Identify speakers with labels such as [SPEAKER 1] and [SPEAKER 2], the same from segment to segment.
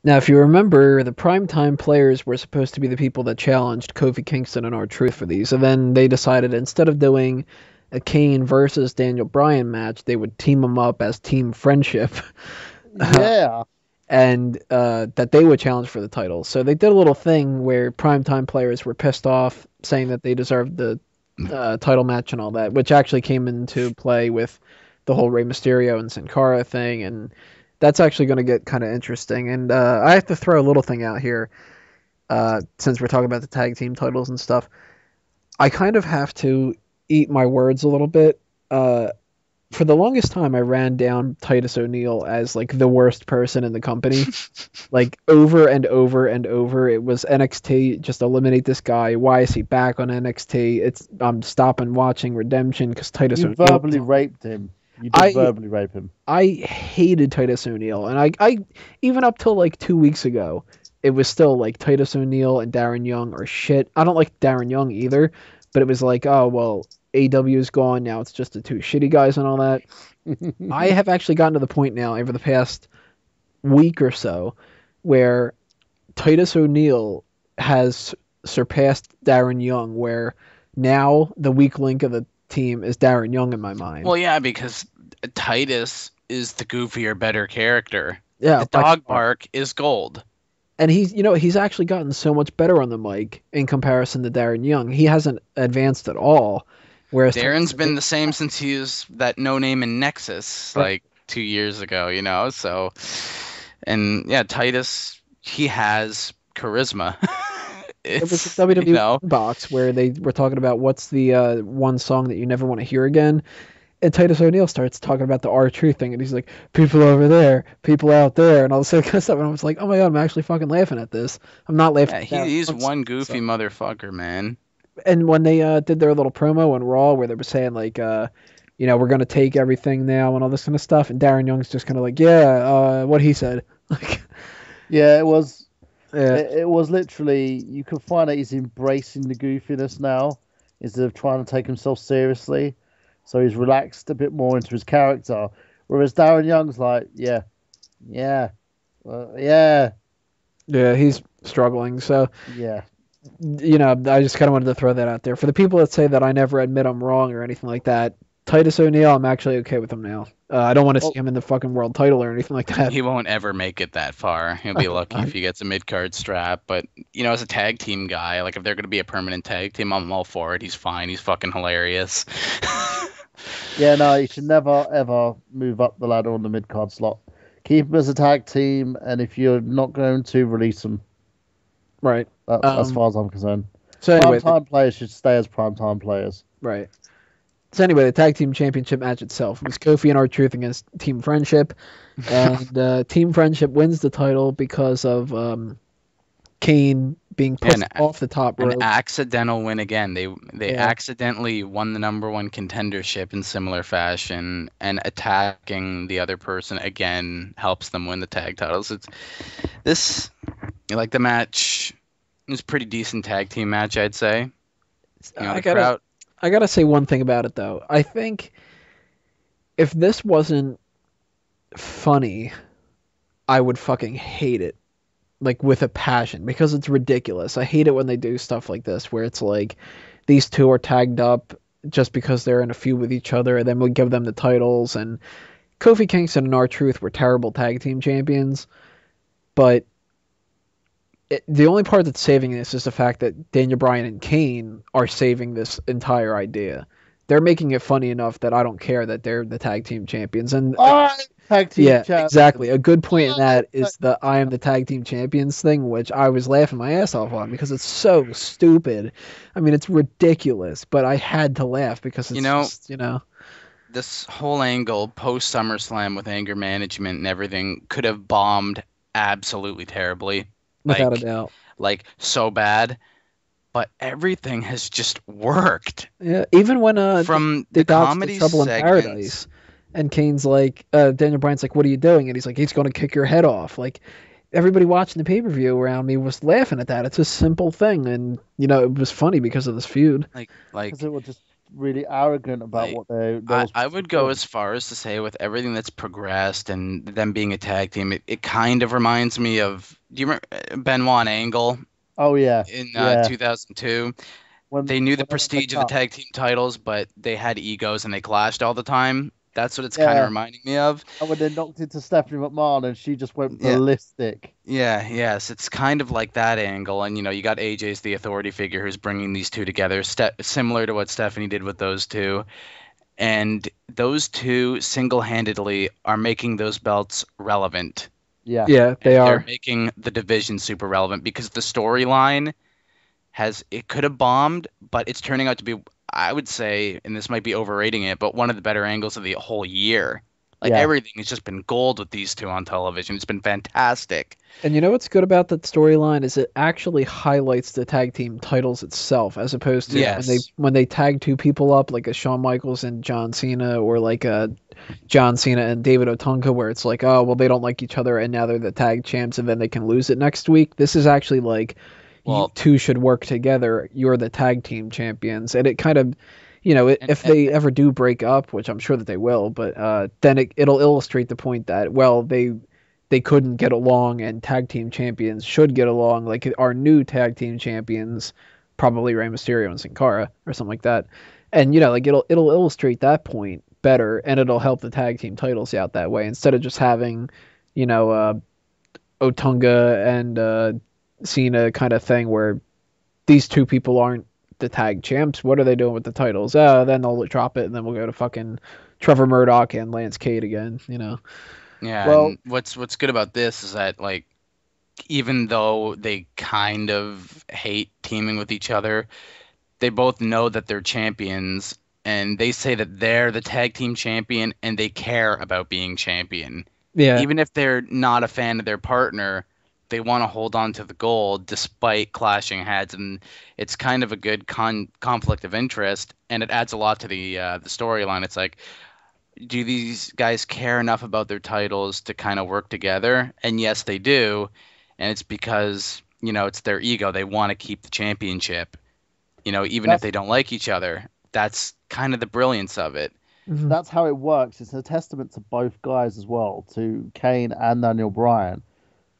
[SPEAKER 1] Now, if you remember, the primetime players were supposed to be the people that challenged Kofi Kingston and R-Truth for these, and then they decided instead of doing a Kane versus Daniel Bryan match, they would team them up as Team Friendship,
[SPEAKER 2] Yeah.
[SPEAKER 1] and that they would challenge for the title. So they did a little thing where primetime players were pissed off, saying that they deserved the title match and all that, which actually came into play with the whole Rey Mysterio and Sin Cara thing, and that's actually going to get kind of interesting. And I have to throw a little thing out here, since we're talking about the tag team titles and stuff. I kind of have to eat my words a little bit. For the longest time, I ran down Titus O'Neil as like the worst person in the company, like over and over and over. It was NXT, just eliminate this guy. Why is he back on NXT? I'm stopping watching Redemption because Titus
[SPEAKER 2] You
[SPEAKER 1] O'Neil.
[SPEAKER 2] verbally raped him. You did
[SPEAKER 1] I
[SPEAKER 2] verbally rape him.
[SPEAKER 1] I hated Titus O'Neil, and I even up till like 2 weeks ago, it was still like Titus O'Neil and Darren Young are shit. I don't like Darren Young either, but it was like, oh well, AW is gone now. It's just the two shitty guys and all that. I have actually gotten to the point now over the past week or so where Titus O'Neil has surpassed Darren Young, where now the weak link of the team is Darren Young in my mind.
[SPEAKER 3] Well, yeah, because Titus is the goofier, better character.
[SPEAKER 1] Yeah,
[SPEAKER 3] The
[SPEAKER 1] by
[SPEAKER 3] dog
[SPEAKER 1] far.
[SPEAKER 3] bark is gold.
[SPEAKER 1] And he's actually gotten so much better on the mic in comparison to Darren Young. He hasn't advanced at all. Whereas
[SPEAKER 3] Darren's been the same since he was that no name in Nexus
[SPEAKER 1] Right.
[SPEAKER 3] like 2 years ago, so and yeah, Titus, he has charisma.
[SPEAKER 1] It was
[SPEAKER 3] It's
[SPEAKER 1] the WWE
[SPEAKER 3] you know
[SPEAKER 1] box where they were talking about what's the one song that you never want to hear again. And Titus O'Neil starts talking about the R-Truth thing, and he's like, people over there, people out there, and all this kind of stuff. And I was like, oh my god, I'm actually fucking laughing at this. I'm not laughing
[SPEAKER 3] yeah,
[SPEAKER 1] at that.
[SPEAKER 3] he's one goofy motherfucker, man.
[SPEAKER 1] And when they did their little promo on Raw where they were saying like, we're gonna take everything now and all this kind of stuff, and Darren Young's just kind of like, yeah, what he said, like,
[SPEAKER 2] Yeah, it was.
[SPEAKER 1] yeah,
[SPEAKER 2] It was literally. You could find that he's embracing the goofiness now instead of trying to take himself seriously. So he's relaxed a bit more into his character. Whereas Darren Young's like, yeah, yeah, yeah,
[SPEAKER 1] yeah, he's struggling. So
[SPEAKER 2] yeah.
[SPEAKER 1] I just kind of wanted to throw that out there for the people that say that I never admit I'm wrong or anything like that. Titus O'Neil, I'm actually okay with him now. I don't want to
[SPEAKER 2] Well,
[SPEAKER 1] see him in the fucking world title or anything like that.
[SPEAKER 3] He won't ever make it that far. He'll be lucky if he gets a mid-card strap. But, as a tag team guy, like if they're going to be a permanent tag team, I'm all for it. He's fine. He's fucking hilarious.
[SPEAKER 2] yeah, no, you should never ever move up the ladder on the mid card slot. Keep him as a tag team, and if you're not going to, release him.
[SPEAKER 1] Right.
[SPEAKER 2] As far as I'm concerned.
[SPEAKER 1] So anyway,
[SPEAKER 2] Prime time players should stay as prime time players.
[SPEAKER 1] right. So anyway, the tag team championship match itself was Kofi and R-Truth against Team Friendship, and Team Friendship wins the title because of Kane being pushed off the top rope.
[SPEAKER 3] An accidental win again. They
[SPEAKER 1] Yeah.
[SPEAKER 3] accidentally won the number one contendership in similar fashion, and attacking the other person again helps them win the tag titles. Like the match. It was a pretty decent tag team match, I'd say.
[SPEAKER 1] I gotta say one thing about it though. I think if this wasn't funny, I would fucking hate it, like with a passion, because it's ridiculous. I hate it when they do stuff like this, where it's like these two are tagged up just because they're in a feud with each other, and then we give them the titles. And Kofi Kingston and R-Truth were terrible tag team champions, but the only part that's saving this is the fact that Daniel Bryan and Kane are saving this entire idea. They're making it funny enough that I don't care that they're the tag team champions. And
[SPEAKER 2] Tag team
[SPEAKER 1] yeah,
[SPEAKER 2] champions.
[SPEAKER 1] exactly. A good point in that is the I am the tag team champions thing, which I was laughing my ass off on because it's so stupid. I mean, it's ridiculous, but I had to laugh because it's just.
[SPEAKER 3] This whole angle post SummerSlam with anger management and everything could have bombed absolutely terribly.
[SPEAKER 1] Without a doubt.
[SPEAKER 3] Like, so bad. But everything has just worked.
[SPEAKER 1] Yeah, even when
[SPEAKER 3] From
[SPEAKER 1] they
[SPEAKER 3] the
[SPEAKER 1] dodged
[SPEAKER 3] comedy
[SPEAKER 1] Trouble in
[SPEAKER 3] segments.
[SPEAKER 1] Paradise, and Kane's like, Daniel Bryan's like, what are you doing? And he's like, he's going to kick your head off. Like, everybody watching the pay-per-view around me was laughing at that. It's a simple thing, and, it was funny because of this feud.
[SPEAKER 3] Like
[SPEAKER 2] 'Cause it was just really arrogant about
[SPEAKER 3] Like,
[SPEAKER 2] what they
[SPEAKER 3] I,
[SPEAKER 2] was
[SPEAKER 3] I would go
[SPEAKER 2] doing.
[SPEAKER 3] as far as to say with everything that's progressed and them being a tag team, it kind of reminds me of, do you remember Benoit and Angle
[SPEAKER 2] Oh yeah,
[SPEAKER 3] in
[SPEAKER 2] yeah.
[SPEAKER 3] 2002? They knew the
[SPEAKER 2] When they won the
[SPEAKER 3] prestige of the
[SPEAKER 2] cup,
[SPEAKER 3] tag team titles, but they had egos and they clashed all the time. That's what it's kind of
[SPEAKER 2] yeah.
[SPEAKER 3] reminding me of.
[SPEAKER 2] And when they knocked into Stephanie McMahon and she just went
[SPEAKER 3] Yeah,
[SPEAKER 2] ballistic.
[SPEAKER 3] yes, it's kind of like that angle, and you got AJ's the authority figure who's bringing these two together, similar to what Stephanie did with those two, and those two single-handedly are making those belts relevant,
[SPEAKER 2] Yeah,
[SPEAKER 1] Yeah,
[SPEAKER 3] and
[SPEAKER 1] they
[SPEAKER 3] they're
[SPEAKER 1] are.
[SPEAKER 3] making the division super relevant because the storyline it could have bombed, but it's turning out to be, I would say, and this might be overrating it, but one of the better angles of the whole year. Like
[SPEAKER 2] yeah.
[SPEAKER 3] everything has just been gold with these two on television. It's been fantastic.
[SPEAKER 1] And you know what's good about that storyline is it actually highlights the tag team titles itself, as opposed to
[SPEAKER 3] Yes.
[SPEAKER 1] when they tag two people up like a Shawn Michaels and John Cena, or like a John Cena and David Otunga, where it's like, oh well, they don't like each other and now they're the tag champs and then they can lose it next week. This is actually like, you
[SPEAKER 3] Well,
[SPEAKER 1] two should work together. You're the tag team champions, and it kind of,
[SPEAKER 3] and,
[SPEAKER 1] if they ever do break up, which I'm sure that they will, but then it'll illustrate the point that, well, they couldn't get along and tag team champions should get along. Like our new tag team champions, probably Rey Mysterio and Sin Cara or something like that. And like it'll illustrate that point better, and it'll help the tag team titles out that way instead of just having, you know, uh, Otunga and Cena kind of thing where these two people aren't the tag champs. What are they doing with the titles? Then they'll drop it, and then we'll go to fucking Trevor Murdoch and Lance Cade again.
[SPEAKER 3] yeah,
[SPEAKER 2] Well,
[SPEAKER 3] and what's good about this is that like even though they kind of hate teaming with each other, they both know that they're champions and they say that they're the tag team champion and they care about being champion.
[SPEAKER 1] Yeah,
[SPEAKER 3] Even if they're not a fan of their partner, they want to hold on to the gold despite clashing heads, and it's kind of a good conflict of interest, and it adds a lot to the storyline. It's like, do these guys care enough about their titles to kind of work together? And yes, they do, and it's because it's their ego. They want to keep the championship, even if
[SPEAKER 2] that's
[SPEAKER 3] they don't like each other. That's kind of the brilliance of it.
[SPEAKER 1] hmm
[SPEAKER 2] that's how it works. It's a testament to both guys as well, to Kane and Daniel Bryan.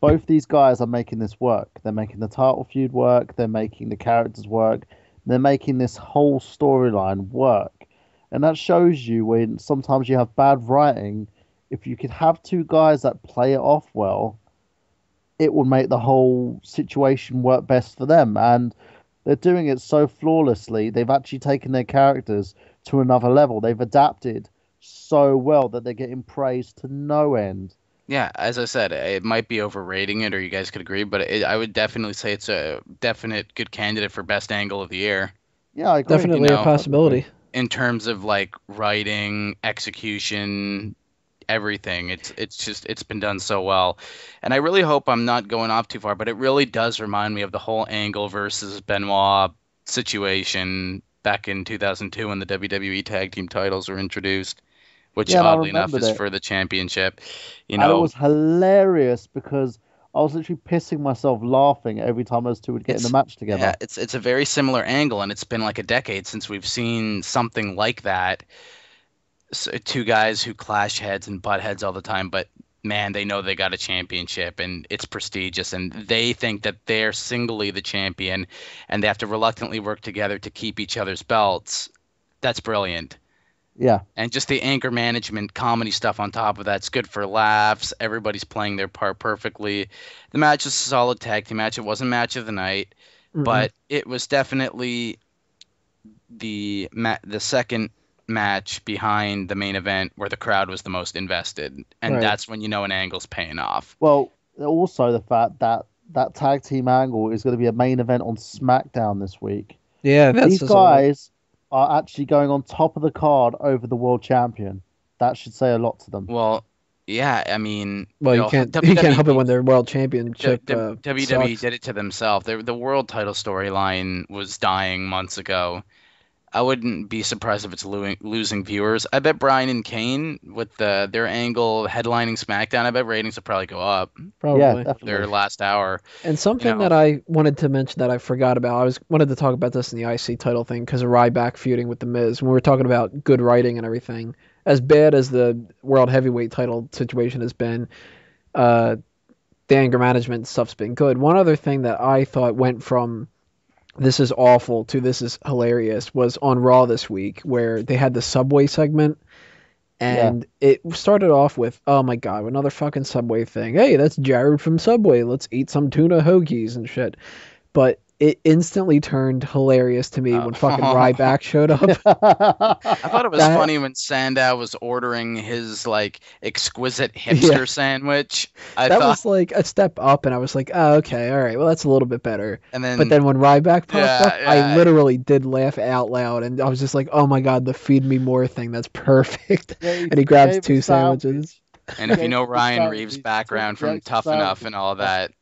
[SPEAKER 2] Both these guys are making this work. They're making the title feud work. They're making the characters work. They're making this whole storyline work. And that shows you when sometimes you have bad writing. If you could have two guys that play it off well, it will make the whole situation work best for them. And they're doing it so flawlessly. They've actually taken their characters to another level. They've adapted so well that they're getting praised to no end.
[SPEAKER 3] Yeah, as I said, it might be overrating it, or you guys could agree, but I would definitely say it's a definite good candidate for best angle of the year.
[SPEAKER 2] Yeah, I agree.
[SPEAKER 3] You
[SPEAKER 1] Definitely a
[SPEAKER 3] know,
[SPEAKER 2] Totally agree.
[SPEAKER 1] possibility.
[SPEAKER 3] in terms of like writing, execution, everything. It's been done so well. And I really hope I'm not going off too far, but it really does remind me of the whole Angle versus Benoit situation back in 2002 when the WWE Tag Team titles were introduced, which
[SPEAKER 2] Yeah, and I
[SPEAKER 3] oddly enough
[SPEAKER 2] remembered
[SPEAKER 3] is
[SPEAKER 2] it.
[SPEAKER 3] for the championship. You
[SPEAKER 2] And it
[SPEAKER 3] know,
[SPEAKER 2] was hilarious because I was literally pissing myself laughing every time those two would get in the
[SPEAKER 3] it's
[SPEAKER 2] match
[SPEAKER 3] yeah,
[SPEAKER 2] together.
[SPEAKER 3] it's a very similar angle, and it's been like a decade since we've seen something like that. Two guys who clash heads and butt heads all the time, but man, they know they got a championship and it's prestigious, and they think that they're singly the champion, and they have to reluctantly work together to keep each other's belts. That's brilliant.
[SPEAKER 2] Yeah,
[SPEAKER 3] And just the anger management comedy stuff on top of that's good for laughs. Everybody's playing their part perfectly. The match was a solid tag team match. It wasn't match of the night,
[SPEAKER 1] Mm-mm.
[SPEAKER 3] but it was definitely the second match behind the main event where the crowd was the most invested, and
[SPEAKER 1] Right.
[SPEAKER 3] that's when you know an angle's paying off.
[SPEAKER 2] well, also the fact that that tag team angle is going to be a main event on SmackDown this week.
[SPEAKER 1] Yeah, that
[SPEAKER 2] These
[SPEAKER 1] says a lot.
[SPEAKER 2] guys are actually going on top of the card over the world champion. That should say a lot to them.
[SPEAKER 3] Well, yeah, I mean,
[SPEAKER 1] Well, you can't help it when their world championship
[SPEAKER 3] WWE
[SPEAKER 1] sucks.
[SPEAKER 3] did it to themselves. The world title storyline was dying months ago. I wouldn't be surprised if it's losing viewers. I bet Bryan and Kane with their angle headlining SmackDown, I bet ratings will probably go up.
[SPEAKER 1] Probably.
[SPEAKER 2] Yeah, definitely.
[SPEAKER 3] Their last hour.
[SPEAKER 1] And something that I wanted to mention that I forgot about, wanted to talk about this in the IC title thing because of Ryback feuding with The Miz. When we were talking about good writing and everything, as bad as the World Heavyweight title situation has been, the anger management stuff's been good. One other thing that I thought went from this is awful to this is hilarious was on Raw this week where they had the Subway segment. And it started off with, oh my god, another fucking Subway thing. Hey, that's Jared from Subway. Let's eat some tuna hoagies and shit. But it instantly turned hilarious to me when fucking Ryback showed up.
[SPEAKER 3] I thought it was funny when Sandow was ordering his like exquisite hipster sandwich.
[SPEAKER 1] That was like a step up, and I was like, oh, okay, all right, well that's a little bit better. But then when Ryback popped up, I literally did laugh out loud, and I was just like, oh my god, the feed me more thing, that's perfect. And he grabs 2 sandwiches.
[SPEAKER 3] And if you know Ryan Reeves' background from Tough Enough and all that,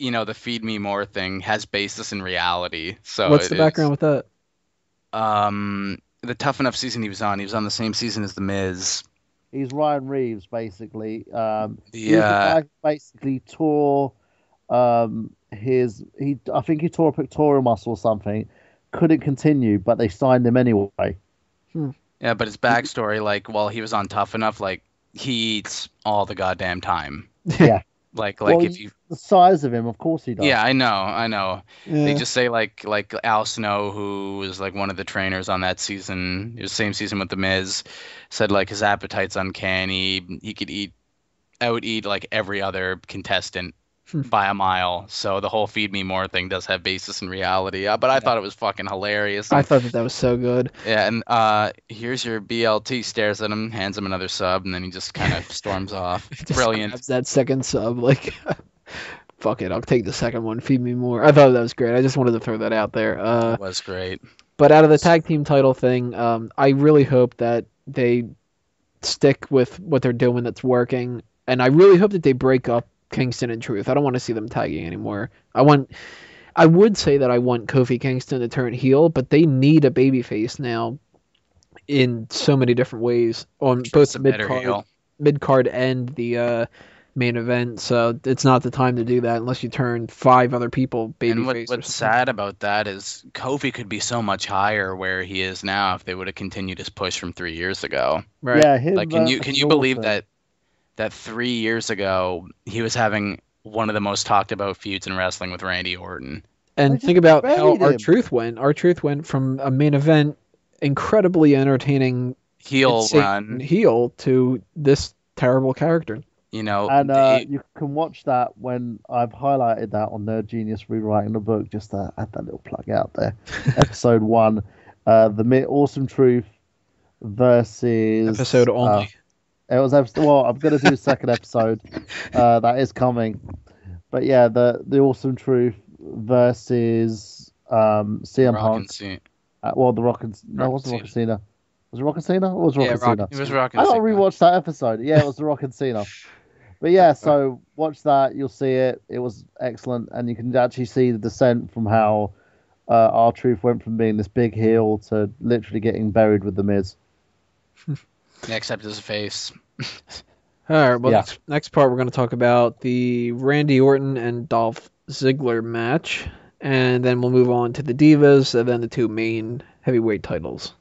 [SPEAKER 3] you know, the feed me more thing has basis in reality. So
[SPEAKER 1] what's the background with that?
[SPEAKER 3] The Tough Enough season he was on the same season as The Miz.
[SPEAKER 2] He's Ryan Reeves, basically. He basically tore I think he tore a pectoral muscle or something. Couldn't continue, but they signed him anyway.
[SPEAKER 3] Yeah, but his backstory, like, while he was on Tough Enough, like, he eats all the goddamn time.
[SPEAKER 2] Yeah.
[SPEAKER 3] Like if you
[SPEAKER 2] the size of him, of course he does.
[SPEAKER 3] Yeah, I know. Yeah. They just say like Al Snow, who was like one of the trainers on that season, it was the same season with The Miz, said like his appetite's uncanny. He could out eat like every other contestant by a mile. So the whole feed me more thing does have basis in reality. But I thought it was fucking hilarious.
[SPEAKER 1] I thought that was so good.
[SPEAKER 3] Yeah, and here's your BLT, stares at him, hands him another sub, and then he just kind of storms off. Brilliant.
[SPEAKER 1] That second sub, like, fuck it, I'll take the second one. Feed me more. I thought that was great. I just wanted to throw that out there.
[SPEAKER 3] It was great.
[SPEAKER 1] But out of the tag team title thing, I really hope that they stick with what they're doing that's working, and I really hope that they break up Kingston and Truth. I don't want to see them tagging anymore. I would say that I want Kofi Kingston to turn heel, but they need a babyface now in so many different ways on both the mid-card and the main event. So it's not the time to do that unless you turn 5 other people babyface.
[SPEAKER 3] And what's sad about that is Kofi could be so much higher where he is now if they would have continued his push from 3 years ago.
[SPEAKER 1] Right.
[SPEAKER 2] Yeah,
[SPEAKER 3] like can you believe that 3 years ago he was having one of the most talked about feuds in wrestling with Randy Orton?
[SPEAKER 1] And think about how R-Truth went. R-Truth went from a main event, incredibly entertaining
[SPEAKER 3] heel
[SPEAKER 2] to
[SPEAKER 1] this terrible character.
[SPEAKER 3] You know,
[SPEAKER 2] and you can watch that when I've highlighted that on Nerd Genius Rewriting the Book, just to add that little plug out there. Episode 1, the Awesome Truth versus
[SPEAKER 1] episode only.
[SPEAKER 2] It was episode. Well, I'm gonna do a second episode. That is coming. But yeah, the Awesome Truth versus CM Punk. The Rock and no, it wasn't Rock and Cena. Was it Rock and Cena? Or was it Rock and Cena?
[SPEAKER 3] It was Rock and Cena.
[SPEAKER 2] I gotta rewatch that episode. Yeah, it was the Rock and Cena. But yeah, so watch that. You'll see it. It was excellent, and you can actually see the descent from how R-Truth went from being this big heel to literally getting buried with The Miz.
[SPEAKER 3] Except his face.
[SPEAKER 1] All right, well, next part we're going to talk about the Randy Orton and Dolph Ziggler match, and then we'll move on to the Divas, and then the 2 main heavyweight titles.